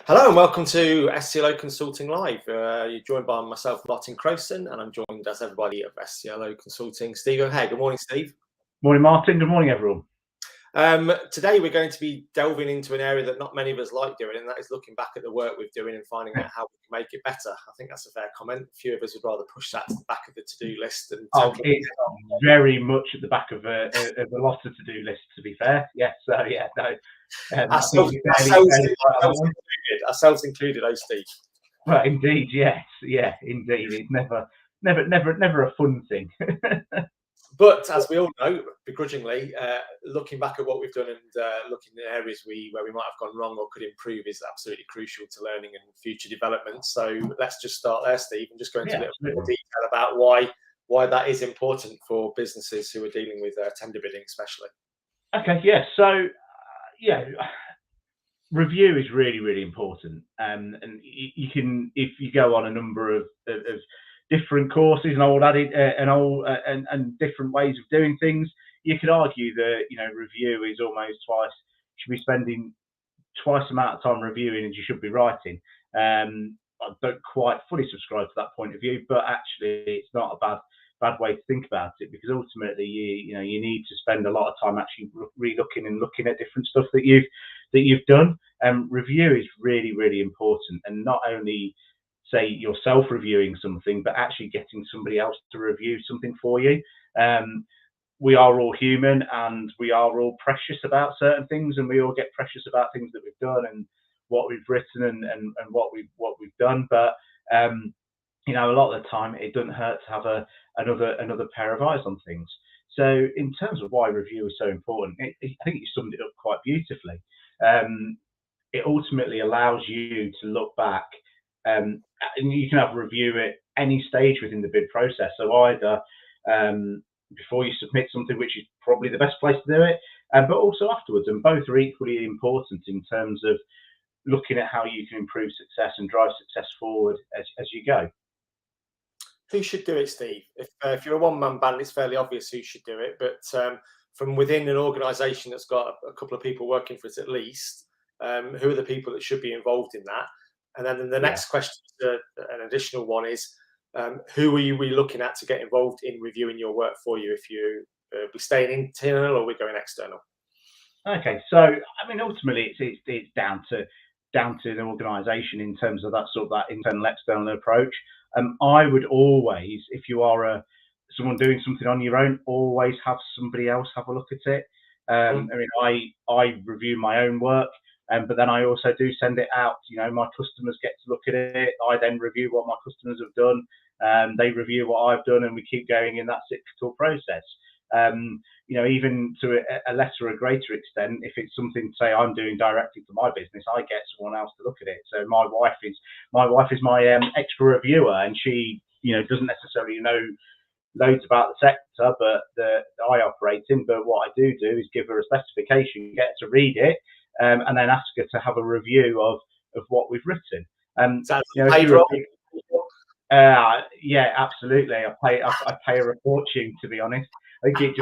Hello and welcome to SCLO Consulting Live. You're joined by myself, Martin Crowson, and I'm joined as everybody of SCLO Consulting, Steve O'Hare. Good morning, Steve. Morning, Martin. Good morning, everyone. Today we're going to be delving into an area that not many of us like doing, and that is looking back at the work we're doing and finding out how we can make it better. I think that's a fair comment. A few of us would rather push that to the back of the to-do list and it's very much at the back of a lot of to-do lists, to be fair. Yes, so yeah, no. Ourselves included, oh Steve. Well, indeed, yes, yeah, indeed. It's never a fun thing. But as we all know, begrudgingly, looking back at what we've done and looking at areas where we might have gone wrong or could improve is absolutely crucial to learning and future development. So let's just start there, Steve, and just go into a little bit more detail about why that is important for businesses who are dealing with tender bidding, especially. Okay, yeah. So, review is really, really important, and you can, if you go on a number of different courses and different ways of doing things, you could argue that review is almost should be spending twice the amount of time reviewing as you should be writing. I don't quite fully subscribe to that point of view, but actually it's not a bad way to think about it, because ultimately you need to spend a lot of time actually re-looking and looking at different stuff that you've done. Review is really, really important, and not only say yourself reviewing something, but actually getting somebody else to review something for you. We are all human, and we are all precious about certain things, and we all get precious about things that we've done and what we've written and what we've done. But a lot of the time it doesn't hurt to have another pair of eyes on things. So in terms of why review is so important, I think you summed it up quite beautifully. It ultimately allows you to look back, and you can have a review at any stage within the bid process. So either before you submit something, which is probably the best place to do it, but also afterwards, and both are equally important in terms of looking at how you can improve success and drive success forward as you go. Who should do it, Steve? If you're a one-man band, it's fairly obvious who should do it, but from within an organisation that's got a couple of people working for it at least, who are the people that should be involved in that? And then the next question, an additional one, is who are you looking at to get involved in reviewing your work for you? If you be staying internal or we're going external? Okay, so I mean, ultimately, it's down to the organisation in terms of that internal external approach. I would always, if you are someone doing something on your own, always have somebody else have a look at it. I mean, I review my own work. But then I also do send it out. My customers get to look at it. I then review what my customers have done. They review what I've done, and we keep going in that cyclical process. Even to a lesser or greater extent, if it's something, say, I'm doing directly for my business, I get someone else to look at it. So my wife is my extra reviewer, and she doesn't necessarily know loads about the sector that I operate in. But what I do is give her a specification, get her to read it, and then ask her to have a review of what we've written. Yeah, absolutely. I pay her a fortune, to be honest. I think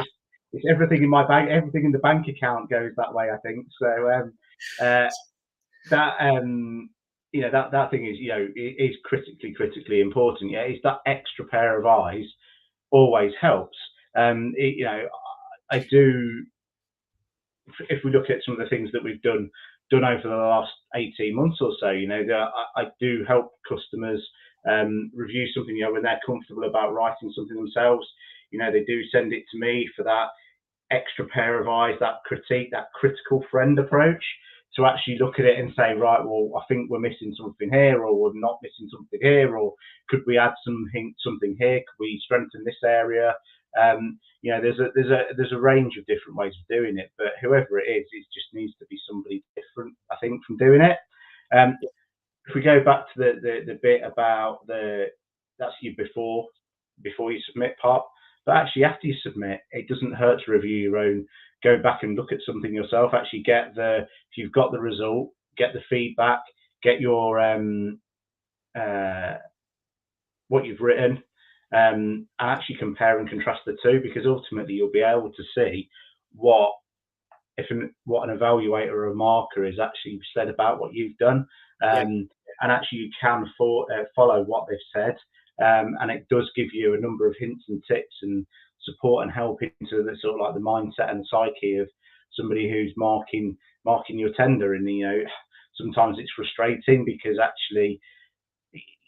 it's everything in my bank, everything in the bank account goes that way, I think. So that thing is critically important. Yeah, it's that extra pair of eyes always helps. I do. If we look at some of the things that we've done over the last 18 months or so, I do help customers review something, when they're comfortable about writing something themselves. They do send it to me for that extra pair of eyes, that critique, that critical friend approach, to actually look at it and say, right, well, I think we're missing something here, or we're not missing something here, or could we add something here? Could we strengthen this area? There's a range of different ways of doing it, but whoever it is, it just needs to be somebody different, I think, from doing it. If we go back to the bit about that's you before you submit part, but actually after you submit, it doesn't hurt to review your own. Go back and look at something yourself. Actually if you've got the result, get the feedback, get your what you've written, and actually compare and contrast the two, because ultimately you'll be able to see what what an evaluator or a marker is actually said about what you've done, and actually you can follow what they've said, and it does give you a number of hints and tips and support and help into the sort of like the mindset and psyche of somebody who's marking your tender. And sometimes it's frustrating because actually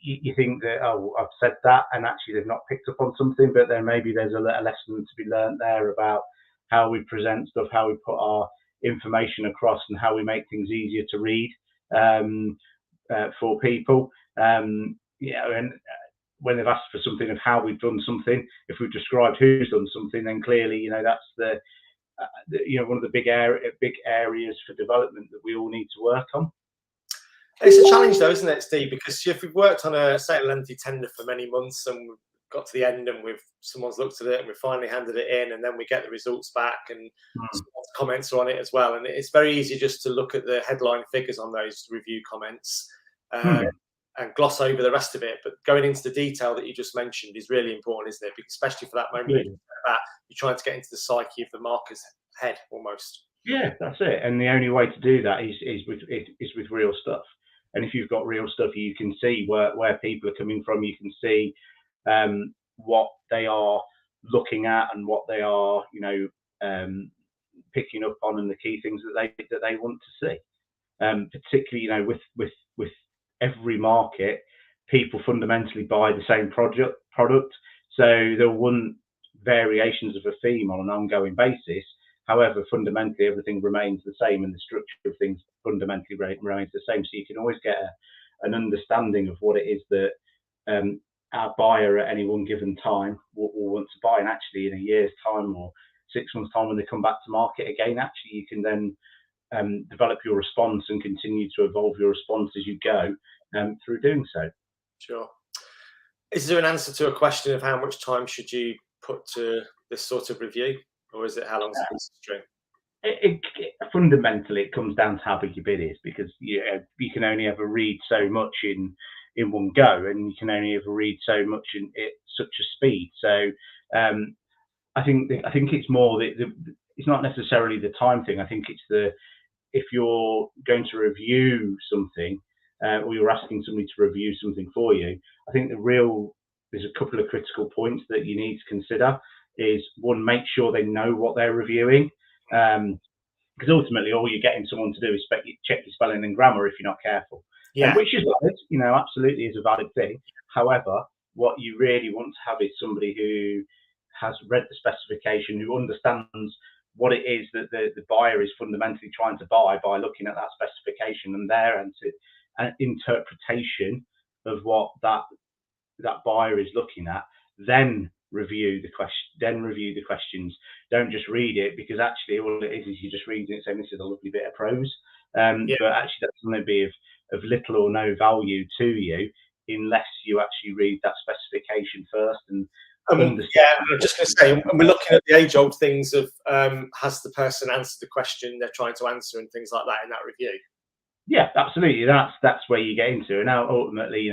you think that, oh, I've said that, and actually they've not picked up on something, but then maybe there's a lesson to be learned there about how we present stuff, how we put our information across, and how we make things easier to read for people. And when they've asked for something of how we've done something, if we've described who's done something, then clearly, that's one of the big areas for development that we all need to work on. It's a challenge though, isn't it, Steve? Because if we've worked on a lengthy tender for many months and we've got to the end and someone's looked at it and we've finally handed it in, and then we get the results back and someone's comments are on it as well. And it's very easy just to look at the headline figures on those review comments and gloss over the rest of it. But going into the detail that you just mentioned is really important, isn't it? Especially for that moment you're trying to get into the psyche of the marker's head almost. Yeah, that's it. And the only way to do that is with real stuff. And if you've got real stuff, you can see where people are coming from. You can see what they are looking at and what they are, picking up on, and the key things that they want to see. Particularly, with every market, people fundamentally buy the same product, so they'll want variations of a theme on an ongoing basis. However, fundamentally, everything remains the same, and the structure of things fundamentally remains the same. So you can always get an understanding of what it is that our buyer at any one given time will want to buy. And actually, in a year's time or 6 months' time, when they come back to market again, actually, you can then develop your response and continue to evolve your response as you go through doing so. Sure. Is there an answer to a question of how much time should you put to this sort of review? Or is it how long's a piece of string? Fundamentally, it comes down to how big your bid is, because you can only ever read so much in one go, and you can only ever read so much in such a speed. So I think it's more it's not necessarily the time thing. I think it's if you're going to review something or you're asking somebody to review something for you, I think there's a couple of critical points that you need to consider. Is one, make sure they know what they're reviewing, because ultimately all you're getting someone to do is check your spelling and grammar if you're not careful. Which is valid, absolutely is a valid thing. However, what you really want to have is somebody who has read the specification, who understands what it is that the buyer is fundamentally trying to buy by looking at that specification, and their interpretation of what that buyer is looking at. Then review the questions. Don't just read it, because actually all it is you're just reading it saying this is a lovely bit of prose, but actually that's going to be of little or no value to you unless you actually read that specification first and understand. I'm just going to say, and we're looking at the age-old things of has the person answered the question they're trying to answer and things like that in that review. Yeah, absolutely. That's where you get into. And now ultimately,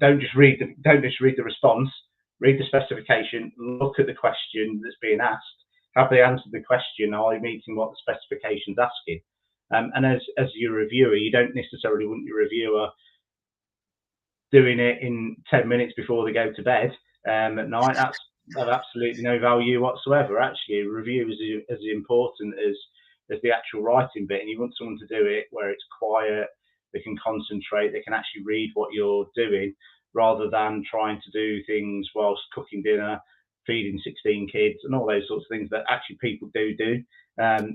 don't just read the response. Read the specification, look at the question that's being asked. Have they answered the question? Are they meeting what the specification's asking? And as your reviewer, you don't necessarily want your reviewer doing it in 10 minutes before they go to bed at night. That's of absolutely no value whatsoever. Actually, a review is as important as the actual writing bit, and you want someone to do it where it's quiet, they can concentrate, they can actually read what you're doing, rather than trying to do things whilst cooking dinner, feeding 16 kids, and all those sorts of things that actually people do.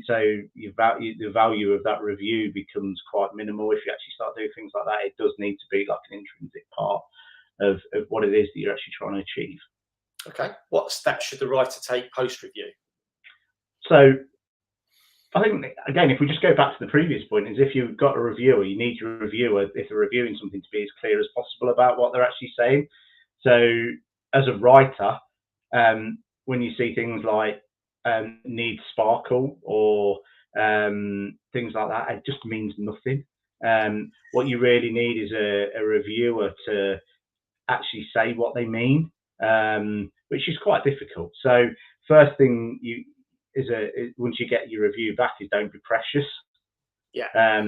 So the value of that review becomes quite minimal if you actually start doing things like that. It does need to be like an intrinsic part of what it is that you're actually trying to achieve. Okay. What steps should the writer take post-review? So I think, again, if we just go back to the previous point, is if you've got a reviewer, you need your reviewer, if they're reviewing something, to be as clear as possible about what they're actually saying. So as a writer, when you see things like need sparkle or things like that, it just means nothing. What you really need is a reviewer to actually say what they mean, which is quite difficult. So first thing once you get your review back, is don't be precious. Yeah.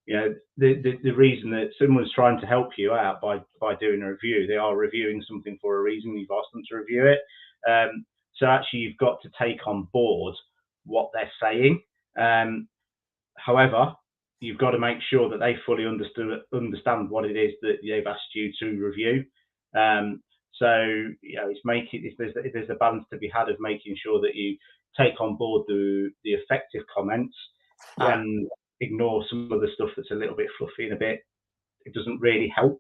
You know, the reason that someone's trying to help you out by doing a review, they are reviewing something for a reason. You've asked them to review it. So actually, you've got to take on board what they're saying. However, you've got to make sure that they fully understand what it is that they've asked you to review. So you know, if there's a balance to be had of making sure that you take on board the effective comments and ignore some of the stuff that's a little bit fluffy and it doesn't really help.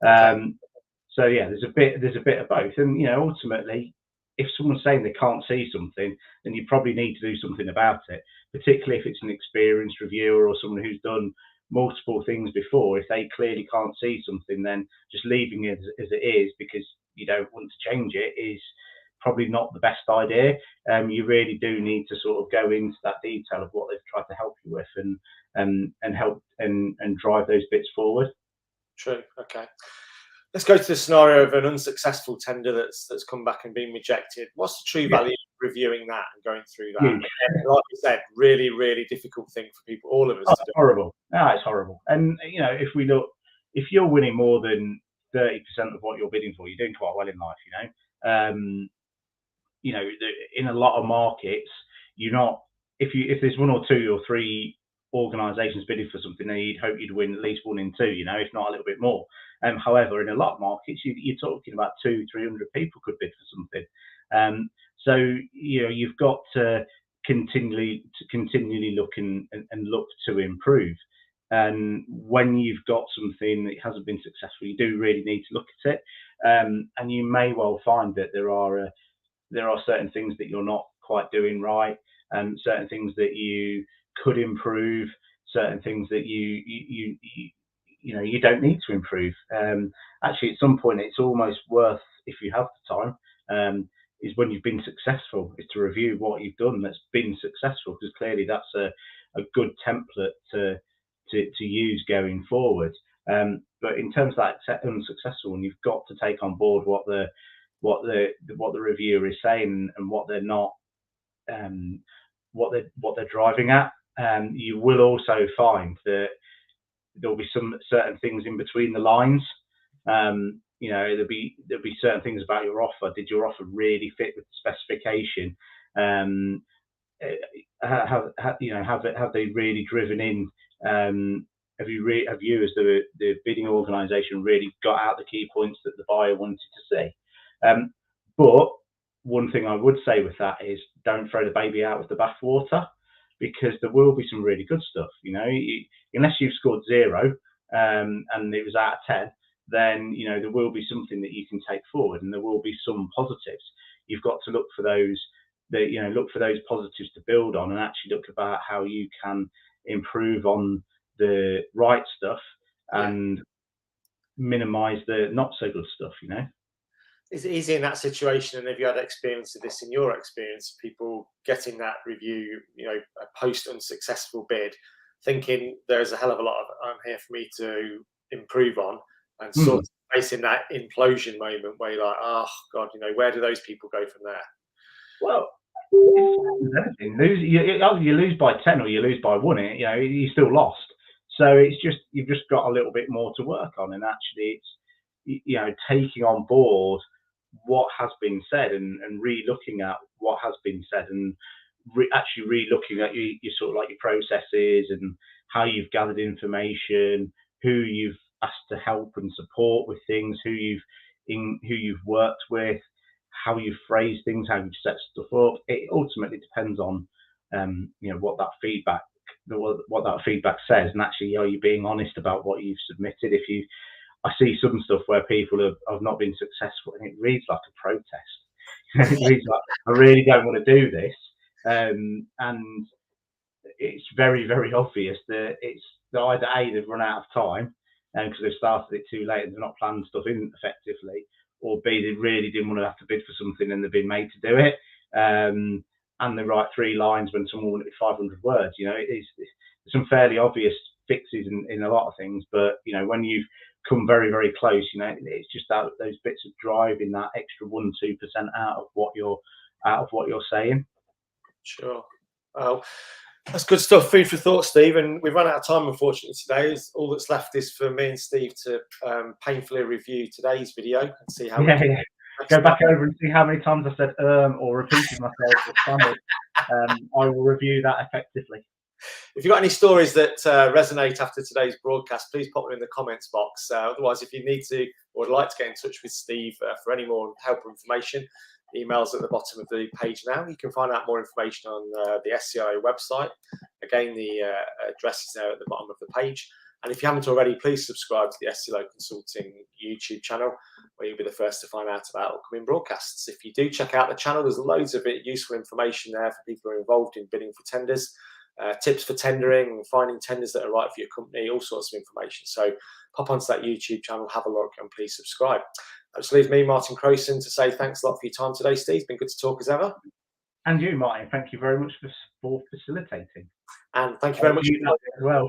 So yeah, there's a bit of both, and you know, ultimately, if someone's saying they can't see something, then you probably need to do something about it. Particularly if it's an experienced reviewer or someone who's done multiple things before. If they clearly can't see something, then just leaving it as it is because you don't want to change it is probably not the best idea. You really do need to sort of go into that detail of what they've tried to help you with and help and drive those bits forward. True. Okay. Let's go to the scenario of an unsuccessful tender that's come back and been rejected. What's the true value of reviewing that and going through that? Like you said, really, really difficult thing for people, all of us, to do. Horrible. No, it's horrible. And you know, if you're winning more than 30% of what you're bidding for, you're doing quite well in life. You know, in a lot of markets, you're not. If there's one or two or three organisations bidding for something, then you'd hope you'd win at least 1 in 2. You know, if not a little bit more. However, in a lot of markets, you're talking about 200-300 people could bid for something. So you know, you've got to continually look and look to improve. And when you've got something that hasn't been successful, you do really need to look at it. And you may well find that there are certain things that you're not quite doing right, and certain things that you could improve, certain things that you know you don't need to improve. Actually, at some point, it's almost worth, if you have the time, is when you've been successful, is to review what you've done that's been successful, because clearly that's a good template to use going forward. But in terms of that unsuccessful one, you've got to take on board what the reviewer is saying and what they're not, what they're driving at. You will also find that there'll be some certain things in between the lines. You know, there'll be certain things about your offer. Did your offer really fit with the specification? Have they really driven in? Have you as the bidding organisation really got out the key points that the buyer wanted to see? But one thing I would say with that is don't throw the baby out with the bathwater, because there will be some really good stuff. You know, unless you've scored 0 and it was out of 10, then you know there will be something that you can take forward, and there will be some positives. You've got to look for those positives to build on, and actually look about how you can improve on the right stuff and minimise the not so good stuff. You know. Is it easy in that situation, and have you had experience of this in your experience, people getting that review, you know, a post unsuccessful bid, thinking there's a hell of a lot on here for me to improve on, and sort of facing that implosion moment where you're like, oh God, you know, where do those people go from there? Well, you lose by 10 or you lose by 1, you know, you still lost. So it's just, you've just got a little bit more to work on, and actually it's, you know, taking on board what has been said and re-looking at what has been said, and actually re-looking at your sort of like your processes and how you've gathered information, who you've asked to help and support with things, who you've worked with, how you phrase things, how you set stuff up. It ultimately depends on you know, what that feedback says, and actually are you being honest about what you've submitted. I see some stuff where people have not been successful, and it reads like a protest. It reads like, I really don't want to do this, and it's very, very obvious that it's either A, they've run out of time because they've started it too late and they've not planned stuff in effectively, or B, they really didn't want to have to bid for something and they've been made to do it, and they write 3 lines when someone wanted 500 words. You know, it's some fairly obvious fixes in a lot of things, but you know, when you've come very, very close, you know, it's just those bits of driving that extra 1-2% out of what you're saying. Sure. Well, that's good stuff. Food for thought, Steve. And we've run out of time, unfortunately, today. All that's left is for me and Steve to painfully review today's video and see how we can go back over and see how many times I said or repeated myself or stammered. I will review that effectively. If you've got any stories that resonate after today's broadcast, please pop them in the comments box. Otherwise, if you need to or would like to get in touch with Steve for any more help or information, emails at the bottom of the page now. You can find out more information on the SCLO website. Again, the address is there at the bottom of the page. And if you haven't already, please subscribe to the SCLO Consulting YouTube channel, where you'll be the first to find out about upcoming broadcasts. If you do check out the channel, there's loads of useful information there for people who are involved in bidding for tenders, tips for tendering, finding tenders that are right for your company, all sorts of information. So pop onto that YouTube channel, have a look, and please subscribe. That just leaves me, Martin Crowson, to say thanks a lot for your time today, Steve. It's been good to talk as ever. And you, Martin, thank you very much for facilitating. And thank you very much as well.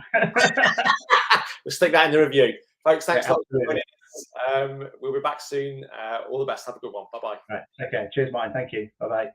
We'll stick that in the review. Folks, thanks a lot for joining us. We'll be back soon. All the best. Have a good one. Bye-bye. Right. Okay. Cheers, Martin. Thank you. Bye-bye.